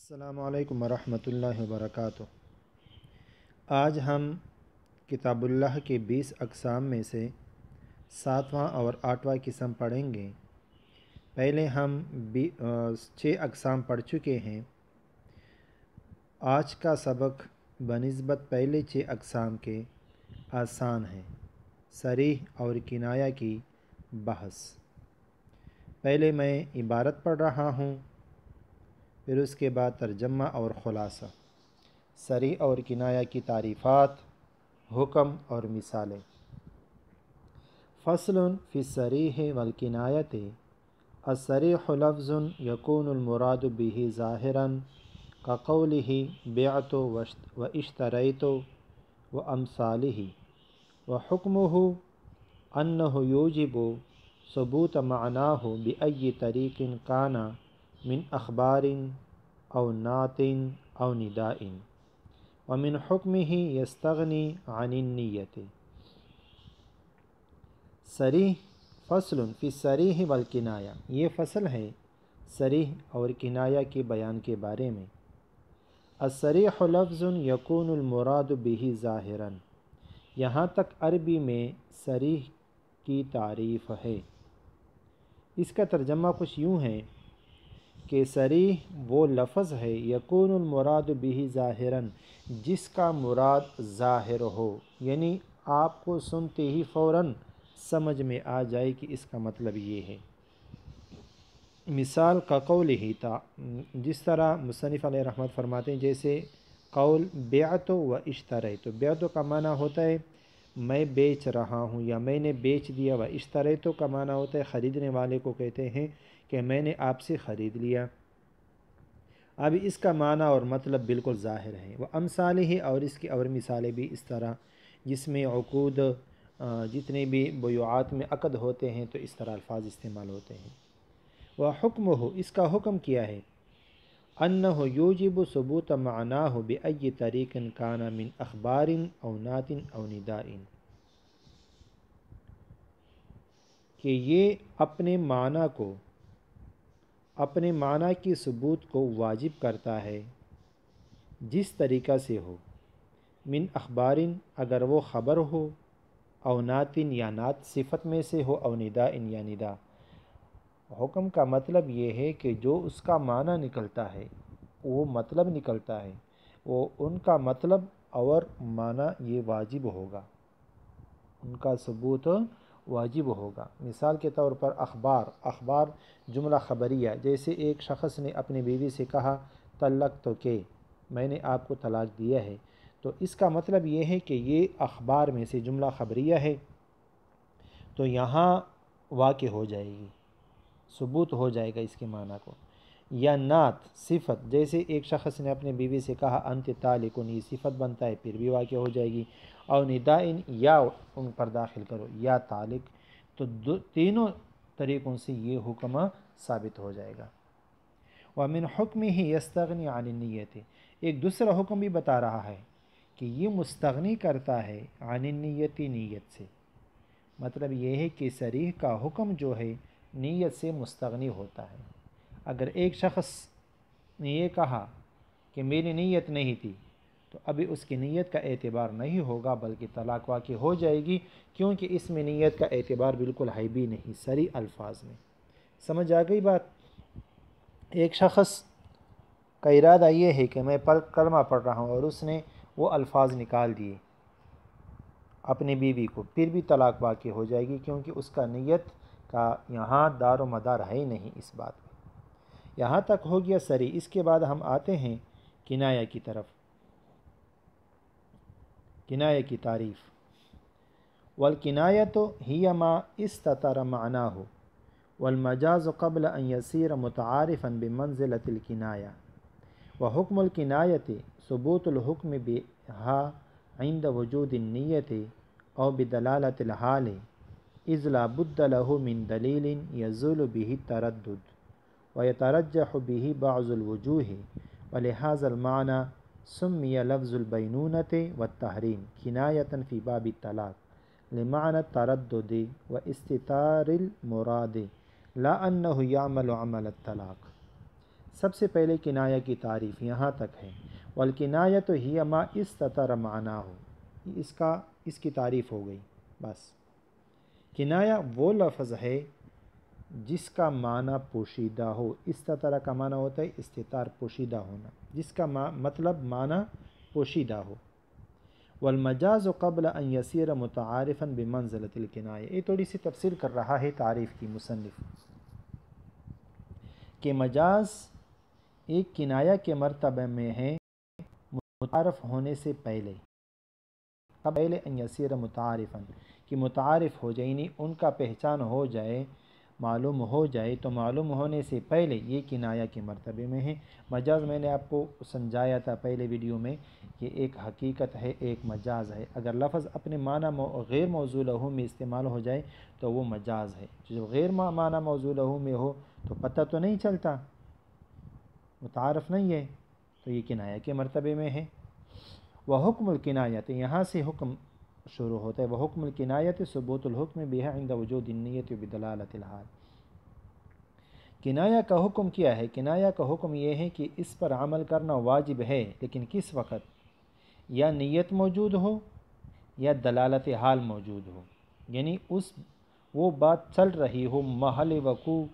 السلام علیکم ورحمۃ اللہ وبرکاتہ۔ آج ہم کتاب اللہ کے 20 اقسام میں سے 7واں اور 8واں قسم پڑھیں گے۔ پہلے ہم 6 اقسام پڑھ چکے ہیں۔ آج کا سبق بنسبت پہلے 6 اقسام کے آسان ہے۔ صریح اور کنایہ کی بحث۔ پہلے میں عبارت پڑھ رہا ہوں، پھر اس کے بعد ترجمہ اور خلاصہ۔ صریح اور کنایہ کی تعریفات، حکم اور مثالیں۔ فصل فی الصریح والکنایۃ۔ الصریح لفظ یکون المراد به ظاہرا كقولہ بعت واشتریت وامثالہ، وحکمہ انہ یوجب ثبوت معناہ بأی طریق کان من اخبار او نعت او نداء، ومن حکمہ یستغنی عن النیۃ۔ صریح فصل فی الصریح والکنایہ، یہ فصل ہے صریح اور کنایہ کے بیان کے بارے میں۔ الصریح لفظ یکون المراد به ظاہرا، یہاں تک عربی میں صریح کی تعریف ہے۔ اس کا ترجمہ کچھ یوں ہے کہ صریح وہ لفظ ہے یکون المراد به ظاہرا، جس کا مراد ظاہر ہو، یعنی آپ کو سنتے ہی فوراً سمجھ میں آ جائے کہ اس کا مطلب یہ ہے۔ مثال کقولہ، جس طرح مصنف علیہ رحمت فرماتے ہیں، جیسے قول بعت و اشتریت۔ بعت کا معنی ہوتا ہے میں بیچ رہا ہوں یا میں نے بیچ دیا، و اشتریت کا معنی ہوتا ہے خریدنے والے کو کہتے ہیں کہ میں نے آپ سے خرید لیا۔ اب اس کا معنی اور مطلب بالکل ظاہر ہے۔ وہ امثالہ، اور اس کی اور مثالیں بھی اس طرح، جس میں عقود، جتنے بھی بیعات میں عقد ہوتے ہیں تو اس طرح الفاظ استعمال ہوتے ہیں۔ وہ حکمہ، اس کا حکم کیا ہے، انہ یوجب ثبوت معناہ بأی طریق کان من اخبار او نعت او نداء، کہ یہ اپنے معنی کی ثبوت کو واجب کرتا ہے جس طریقہ سے ہو، من اخبار، اگر وہ خبر ہو، او نعت یا نعت صفت میں سے ہو، او نداء یا ندا۔ حکم کا مطلب یہ ہے کہ جو اس کا معنی نکلتا ہے، وہ مطلب نکلتا ہے، وہ ان کا مطلب اور معنی یہ واجب ہوگا، ان کا ثبوت واجب ہوگا۔ مثال کے طور پر اخبار جملہ خبریہ، جیسے ایک شخص نے اپنی بیوی سے کہا طلقت کہ، میں نے آپ کو طلاق دیا ہے، تو اس کا مطلب یہ ہے کہ یہ اخبار میں سے جملہ خبریہ ہے، تو یہاں واقع ہو جائے گی، ثبوت ہو جائے گا اس کے معنی کو۔ یا نعت صفت، جیسے ایک شخص نے اپنے بیوی سے کہا انت طالق، یہ صفت بنتا ہے، پھر بھی واقع ہو جائے گی۔ اور نداء، یا ان پر داخل کرو، یا طالق، تو تینوں طریقوں سے یہ حکم ثابت ہو جائے گا۔ ومن حکمہ یستغنی عن النیۃ، ایک دوسرا حکم بھی بتا رہا ہے کہ یہ مستغنی کرتا ہے عن النیت، نیت سے۔ مطلب یہ ہے کہ صریح کا حکم جو ہے نیت سے مستغنی ہوتا ہے۔ اگر ایک شخص نے یہ کہا کہ میری نیت نہیں تھی، تو ابھی اس کی نیت کا اعتبار نہیں ہوگا، بلکہ طلاق واقع ہو جائے گی، کیونکہ اس میں نیت کا اعتبار بالکل ہے بھی نہیں، صریح الفاظ میں۔ سمجھ آ گئی بات؟ ایک شخص کا ارادہ یہ ہے کہ میں کلمہ پڑھ رہا ہوں، اور اس نے وہ الفاظ نکال دیے اپنی بیوی کو، پھر بھی طلاق واقع ہو جائے گی، کیونکہ اس کا نیت کا یہاں دار و مدار ہے نہیں اس بات میں۔ یہاں تک ہو گیا صریح۔ اس کے بعد ہم آتے ہیں کنایہ کی طرف۔ کنایہ کی تعریف۔ والکنایۃ ہی ما استتر معناہ، والمجاز قبل ان یصیر متعارفا بمنزلۃ الکنایہ، وحکم الکنایۃ ثبوت الحکم بها عند وجود النیۃ او بدلالۃ الحال، اذ لا بد له من دلیل یزول به التردد ویترجح به بعض الوجوہ، ولہذا المعنى سمی لفظ البینونۃ والتحریم کنایۃ فی باب الطلاق لمعنى التردد واستتار المراد لا انہ یعمل عمل الطلاق۔ سب سے پہلے کنایہ کی تعریف یہاں تک ہے، والکنایۃ ہی ما استتر معناہ، اس کی تعریف ہو گئی بس۔ کنایہ وہ لفظ ہے جس کا معنی پوشیدہ ہو، استتر کا معنی ہوتا ہے استتار، پوشیدہ ہونا، جس کا مطلب معنی پوشیدہ ہو۔ والمجاز قبل ان یسیر متعارفا بمنزلۃ الکنایہ، یہ تھوڑی سی تفصیل کر رہا ہے تعریف کی مصنف، کہ مجاز ایک کنایہ کے مرتبہ میں ہے متعارف ہونے سے پہلے، قبل ان یسیر متعارفا، کہ متعارف ہو جائے، یعنی ان کا پہچان ہو جائے، معلوم ہو جائے، تو معلوم ہونے سے پہلے یہ کنایہ کے مرتبے میں ہے۔ مجاز میں نے آپ کو سمجھایا تھا پہلے ویڈیو میں کہ ایک حقیقت ہے، ایک مجاز ہے۔ اگر لفظ اپنے معنی غیر موضوع لہو میں استعمال ہو جائے تو وہ مجاز ہے، جو غیر معنی موضوع لہو میں ہو تو پتہ تو نہیں چلتا، متعارف نہیں ہے، تو یہ کنایہ کے مرتبے میں ہے۔ وحکم الکنایت، یہاں سے حکم شروع ہوتا ہے، وحکم الکنایت ثبوت الحکم بها عند وجود النیت بدلالۃ الحال۔ کنایہ کا حکم کیا ہے؟ کنایہ کا حکم یہ ہے کہ اس پر عمل کرنا واجب ہے، لیکن کس وقت؟ یا نیت موجود ہو یا دلالت حال موجود ہو، یعنی وہ بات چل رہی ہو، محل وقوع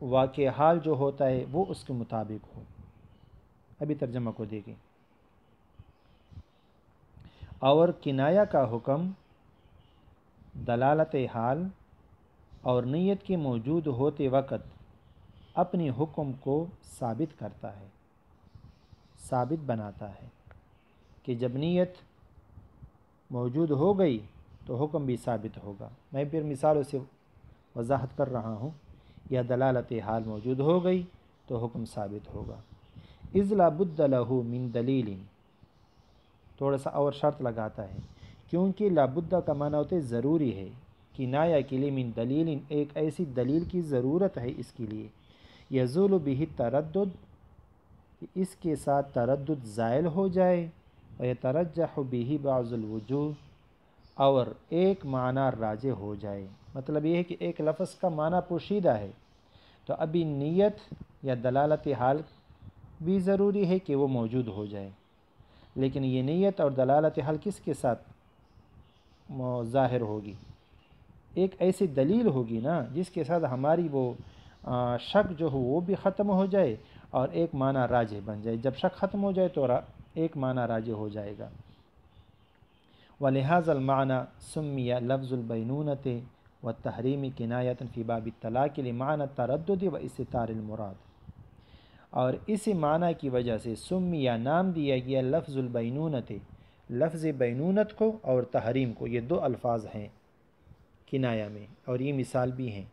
واقع حال جو ہوتا ہے وہ اس کے مطابق ہو۔ ابھی ترجمہ کو دیکھیں۔ اور کنایہ کا حکم دلالت حال اور نیت کے موجود ہوتے وقت اپنی حکم کو ثابت کرتا ہے، ثابت بناتا ہے، کہ جب نیت موجود ہو گئی تو حکم بھی ثابت ہوگا۔ میں پھر مثالوں سے وضاحت کر رہا ہوں۔ یا دلالت حال موجود ہو گئی تو حکم ثابت ہوگا۔ اذ لا بد لہ من دلیل، تھوڑا سا اور شرط لگاتا ہے، کیونکہ لا بد کا معنی ہوتا ہے ضروری ہے، کنایہ کے لیے من دلیل، ایک ایسی دلیل کی ضرورت ہے اس کے لیے، یزول بہ تردد، اس کے ساتھ تردد زائل ہو جائے، ویترجح بہ بعض الوجوہ، اور ایک معنی راجح ہو جائے۔ مطلب یہ ہے کہ ایک لفظ کا معنی پوشیدہ ہے تو ابھی نیت یا دلالت حال بھی ضروری ہے کہ وہ موجود ہو جائے، لیکن یہ نیت اور دلالت حال کس کے ساتھ ظاہر ہوگی؟ ایک ایسی دلیل ہوگی نا جس کے ساتھ ہماری وہ شک جو ہو وہ بھی ختم ہو جائے اور ایک معنی راجح بن جائے۔ جب شک ختم ہو جائے تو ایک معنی راجح ہو جائے گا۔ وَلِهَذَا الْمَعْنَى سُمِّيَ لَفْظُ الْبَيْنُونَةِ وَالتَّحْرِيمِ كِنَایَةً فِي بَابِ الطَّلَاقِ لِمَعْنَى التَّرَدُّدِ وَإِسْتِتَارِ الْمُرَادِ، اور اسی معنی کی وجہ سے سمیہ نام دیا گیا لفظ البینونت، لفظ بینونت کو اور تحریم کو، یہ دو الفاظ ہیں کنایہ میں، اور یہ مثال بھی ہیں،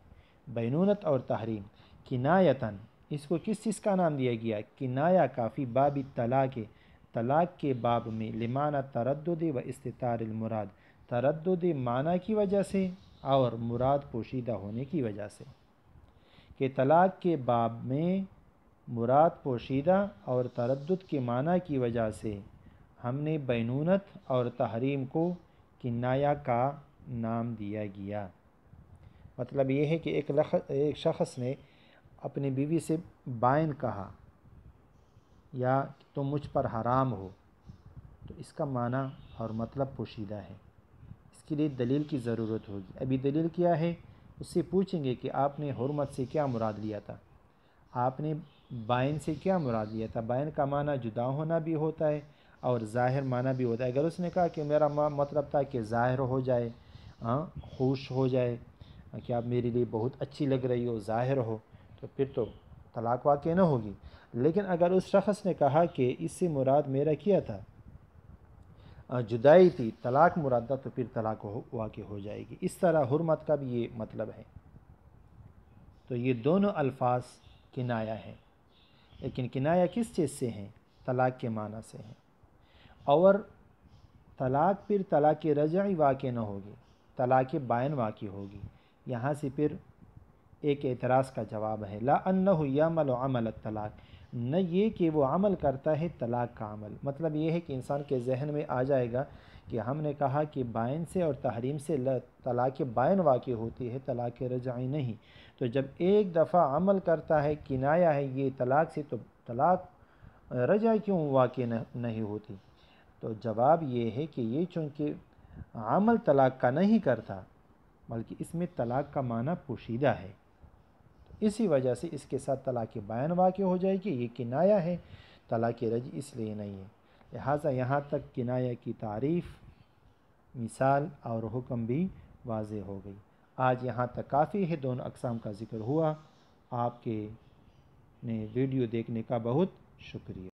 بینونت اور تحریم۔ کنایتاً، اس کو کس چیز کا نام دیا گیا؟ کنایہ کا فی باب الطلاق، طلاق کے باب میں، لمعنی تردد و استتار المراد، تردد معنی کی وجہ سے اور مراد پوشیدہ ہونے کی وجہ سے، کہ طلاق کے باب میں مراد پوشیدہ اور تردد کے معنی کی وجہ سے ہم نے بینونت اور تحریم کو کنایہ کا نام دیا گیا۔ مطلب یہ ہے کہ ایک شخص نے اپنی بیوی سے بائن کہا یا تم مجھ پر حرام ہو، تو اس کا معنی اور مطلب پوشیدہ ہے، اس کے لیے دلیل کی ضرورت ہوگی۔ ابھی دلیل کیا ہے؟ اس سے پوچھیں گے کہ آپ نے حرمت سے کیا مراد لیا تھا، آپ نے بائن سے کیا مراد لیا تھا۔ بائن کا معنی جدا ہونا بھی ہوتا ہے اور ظاہر معنی بھی ہوتا ہے۔ اگر اس نے کہا کہ میرا مطلب تھا کہ ظاہر ہو جائے، خوش ہو جائے کہ آپ میرے لیے بہت اچھی لگ رہی ہو، ظاہر ہو، تو پھر تو طلاق واقع نہ ہوگی۔ لیکن اگر اس شخص نے کہا کہ اس سے مراد میرا کیا تھا، جدائی تھی، طلاق مراد تھا، تو پھر طلاق واقع ہو جائے گی۔ اس طرح حرمت کا بھی یہ مطلب ہے۔ تو یہ دونوں الفاظ کنایہ ہیں، لیکن کنایہ کس چیز سے ہیں؟ طلاق کے معنی سے ہیں، اور طلاق پھر طلاق رجعی واقع نہ ہوگی، طلاق بائن واقع ہوگی۔ یہاں سے پھر ایک اعتراض کا جواب ہے، لا انہ یعمل عمل الطلاق، نہ یہ کہ وہ عمل کرتا ہے طلاق کا عمل۔ مطلب یہ ہے کہ انسان کے ذہن میں آ جائے گا کہ ہم نے کہا کہ بائن سے اور تحریم سے طلاق بائن واقع ہوتی ہے، طلاق رجعی نہیں، تو تو جب ایک دفعہ عمل کرتا ہے کنایہ ہے یہ طلاق سے، تو طلاق رجع کیوں واقع نہیں ہوتی؟ تو جواب یہ ہے کہ یہ چونکہ عمل طلاق کا نہیں کرتا بلکہ اس میں طلاق کا معنی پوشیدہ ہے، اسی وجہ سے اس کے ساتھ طلاق بائن واقع ہو جائے گی۔ یہ کنایہ ہے، طلاق رجع اس لیے نہیں ہے۔ لہٰذا یہاں تک کنایہ کی تعریف، مثال اور حکم بھی واضح ہو گئی۔ آج یہاں تک کافی ہے، دونوں اقسام کا ذکر ہوا۔ آپ کے نے ویڈیو دیکھنے کا بہت شکریہ۔